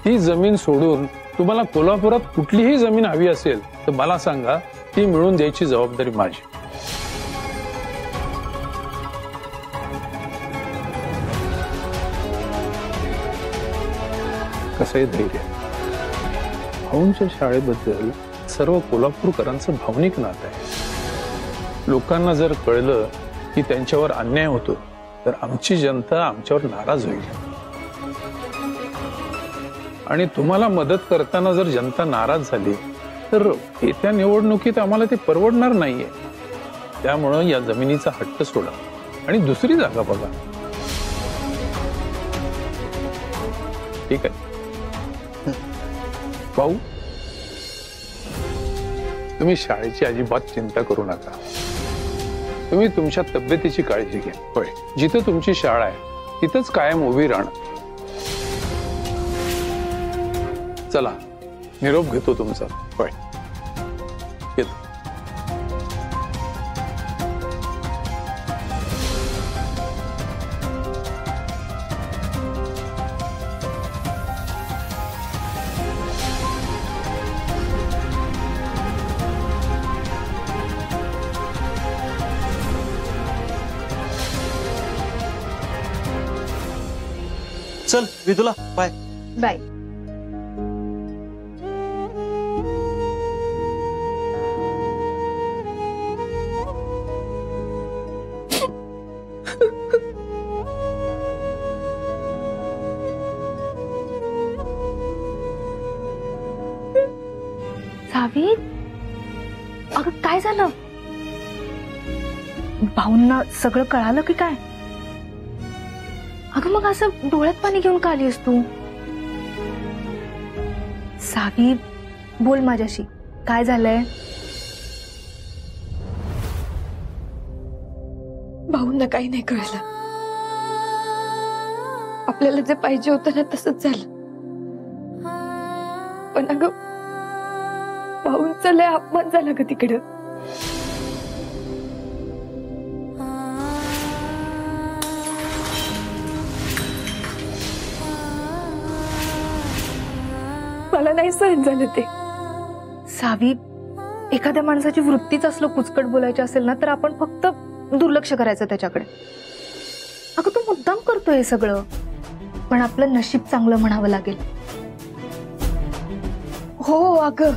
ही जमीन सोडून तुम्हाला कोल्हापुरात कुठलीही जमीन हवी असेल तर मला सांगा, ती मिळवून द्यायची जबाबदारी माझी. कसंही धैर्य. भाऊंच्या शाळेबद्दल सर्व कोल्हापूरकरांचं भावनिक नातं आहे. लोकांना जर कळलं की त्यांच्यावर अन्याय होतो तर आमची जनता आमच्यावर नाराज होईल. आणि तुम्हाला मदत करताना जर जनता नाराज झाली तर येत्या निवडणुकीत आम्हाला ते परवडणार नाहीये. त्यामुळं या जमिनीचा हट्ट सोडा आणि दुसरी जागा बघा. ठीक आहे भाऊ, तुम्ही शाळेची अजिबात चिंता करू नका. तुम्ही तुमच्या तब्येतीची काळजी घ्या. होय, जिथं तुमची शाळा आहे तिथंच कायम उभी राहणार. चला, निरोप घेतो तुमचा. होय, येतो. चल विदुला, बाय बाय. सावी, अगं काय झालं? भाऊंना सगळं कळालं की काय? अगं मग असं डोळ्यात पाणी घेऊन का आलीस तू? सावी, बोल माझ्याशी, काय झालंय? भाऊंना काही नाही कळलं. आपल्याला जे पाहिजे होतं ना तसंच झालं. पण अगं भाऊंचा लय अपमान झाला ग तिकडं. मला नाही सहन झालं ते. सावी, एखाद्या माणसाची वृत्तीच असलं कुचकट बोलायची असेल ना तर आपण फक्त दुर्लक्ष करायचं त्याच्याकडे. अगं तू मुद्दाम करतोय हे सगळं, पण आपलं नशीब चांगलं म्हणावं लागेल. हो अगं,